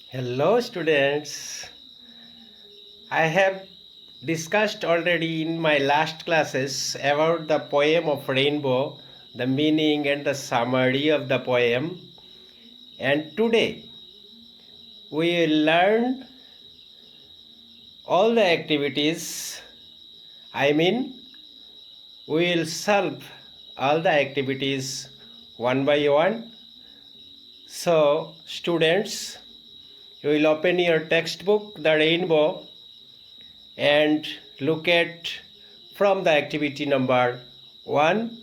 Hello, students. I have discussed already in my last classes about the poem of Rainbow, the meaning and the summary of the poem. And today we will learn all the activities. I mean, we will solve all the activities one by one. So, students, you will open your textbook, The Rainbow, and look at from the activity number 1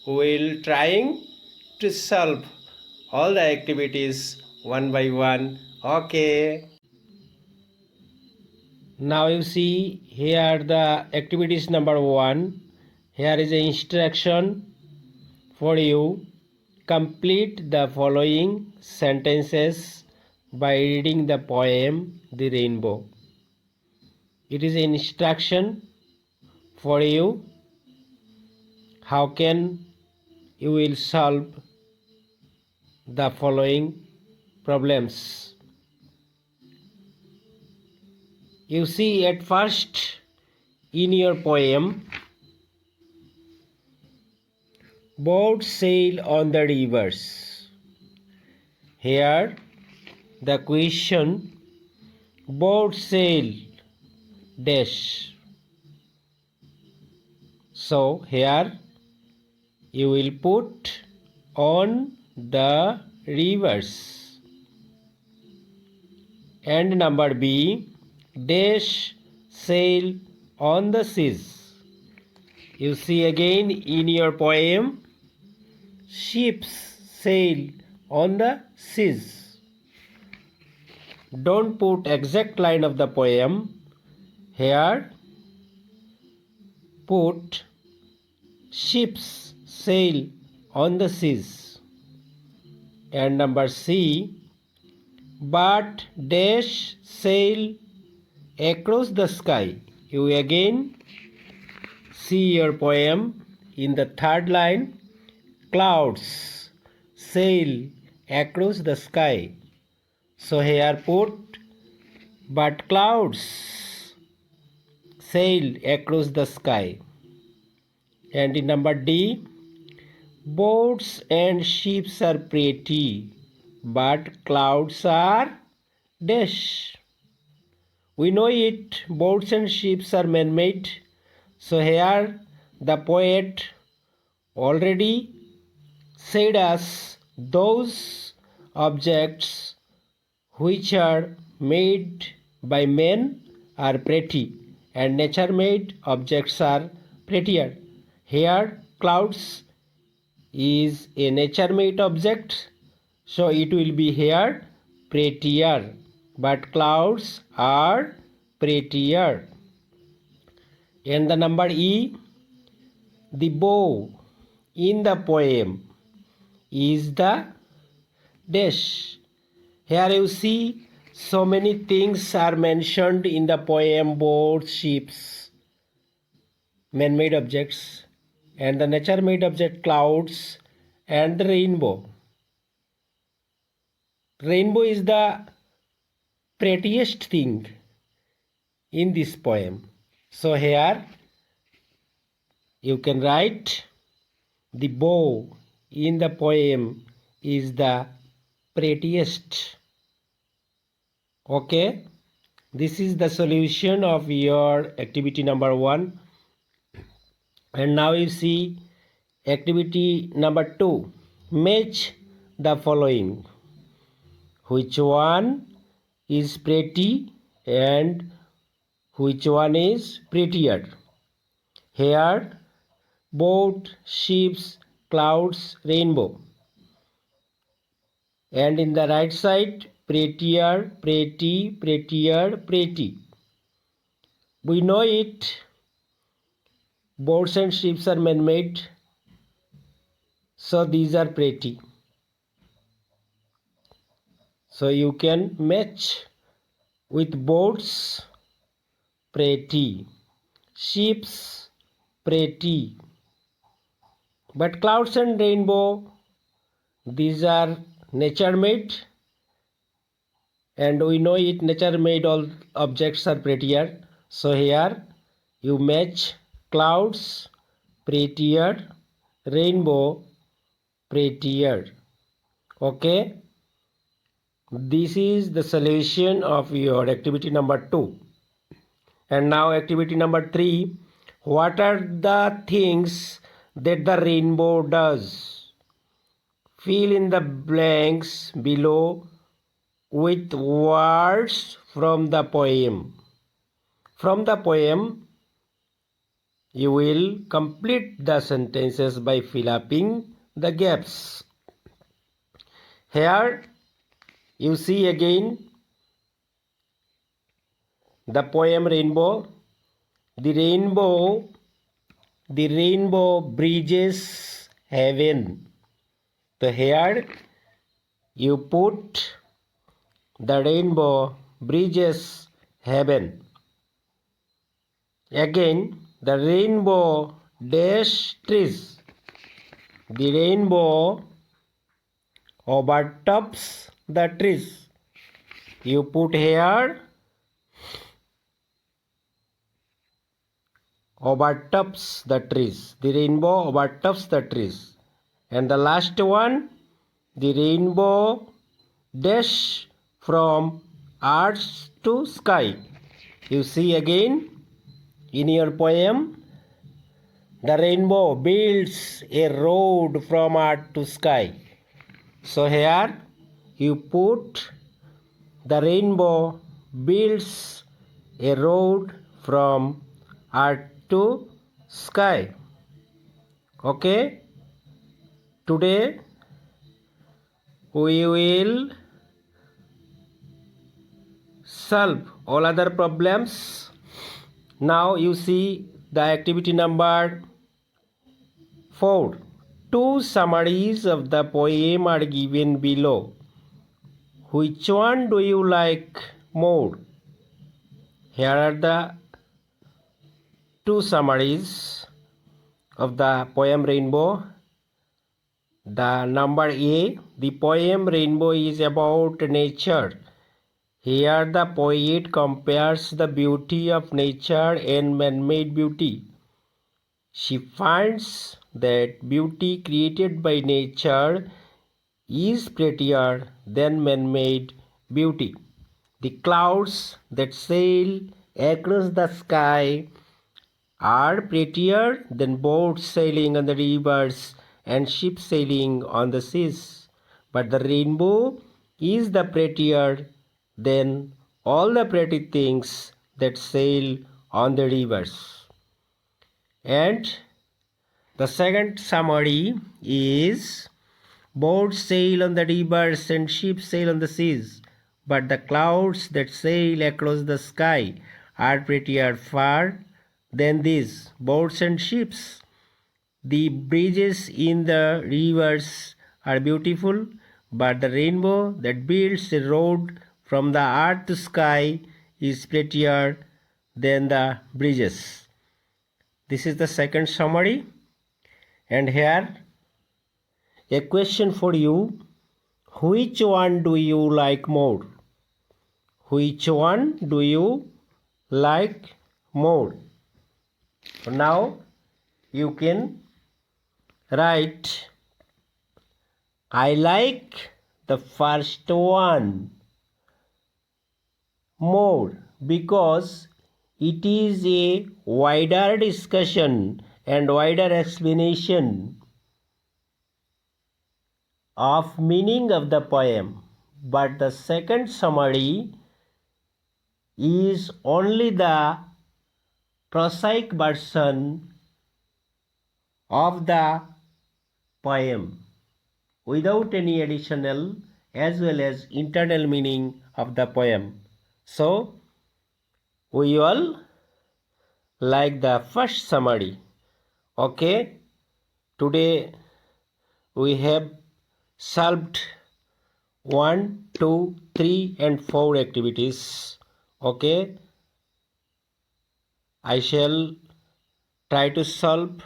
we will trying to solve all the activities one by one. Okay, now you see here the activities number 1. Here is an instruction for you. Complete the following sentences by reading the poem The Rainbow. It is an instruction for you. How can you will solve the following problems? You see, at first in your poem, boats sail on the rivers. Here the question, boats sail dash. So here you will put on the rivers. And number B, dash sail on the seas. You see again in your poem, ships sail on the seas. Don't put exact line of the poem. Here put ships sail on the seas. And number C, but dash sail across the sky. You again see your poem in the third line, clouds sail across the sky. So here put, but clouds sail across the sky. And in number D, boats and ships are pretty, but clouds are dash. We know it, boats and ships are man-made. So here the poet already said us those objects which are made by men are pretty and nature made objects are prettier. Here clouds is a nature made object, so it will be here prettier, but clouds are prettier. And the number E, the bow in the poem is the dash. Here you see so many things are mentioned in the poem, boats, ships, man-made objects, and the nature-made object, clouds, and the rainbow. Rainbow is the prettiest thing in this poem. So here you can write, the bow in the poem is the prettiest. Okay, this is the solution of your activity number 1. And now you see activity number 2. Match the following. Which one is pretty and which one is prettier? Here, boat, ships, clouds, rainbow. And in the right side, prettier, pretty, prettier, pretty. We know it. Boats and ships are man-made, so these are pretty. So you can match with boats, pretty, ships, pretty, but clouds and rainbow, these are nature made and we know it, nature made all objects are prettier. So here you match clouds prettier, rainbow prettier. Okay, this is the solution of your activity number 2. And now activity number 3. What are the things that the rainbow does? Fill in the blanks below with words from the poem. From the poem, you will complete the sentences by filling the gaps. Here you see again the poem Rainbow. The rainbow bridges heaven. So here you put the rainbow bridges heaven. Again, the rainbow dash trees. The rainbow overtops the trees. You put here overtops the trees. The rainbow overtops the trees. And the last one, the rainbow dash from earth to sky. You see again in your poem, the rainbow builds a road from earth to sky. So here you put the rainbow builds a road from earth to sky. Okay, today we will solve all other problems. Now you see the activity number 4. 2 summaries of the poem are given below. Which one do you like more? Here are the 2 summaries of the poem Rainbow. The number A, the poem Rainbow is about nature. Here the poet compares the beauty of nature and man-made beauty. She finds that beauty created by nature is prettier than man-made beauty. The clouds that sail across the sky are prettier than boats sailing on the rivers and ships sailing on the seas. But the rainbow is the prettier than all the pretty things that sail on the rivers. And the second summary is, boats sail on the rivers and ships sail on the seas, but the clouds that sail across the sky are prettier far than these boats and ships. The bridges in the rivers are beautiful, but the rainbow that builds a road from the earth to sky is prettier than the bridges. This is the second summary. And here a question for you. Which one do you like more? Which one do you like more? Now you can write, I like the first one more because it is a wider discussion and wider explanation of meaning of the poem. But the second summary is only the prosaic version of the poem without any additional as well as internal meaning of the poem. So we all like the first summary. Okay, today we have solved 1, 2, 3 and 4 activities. Okay, I shall try to solve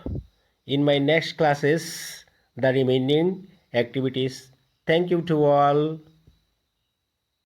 in my next classes the remaining activities. Thank you to all.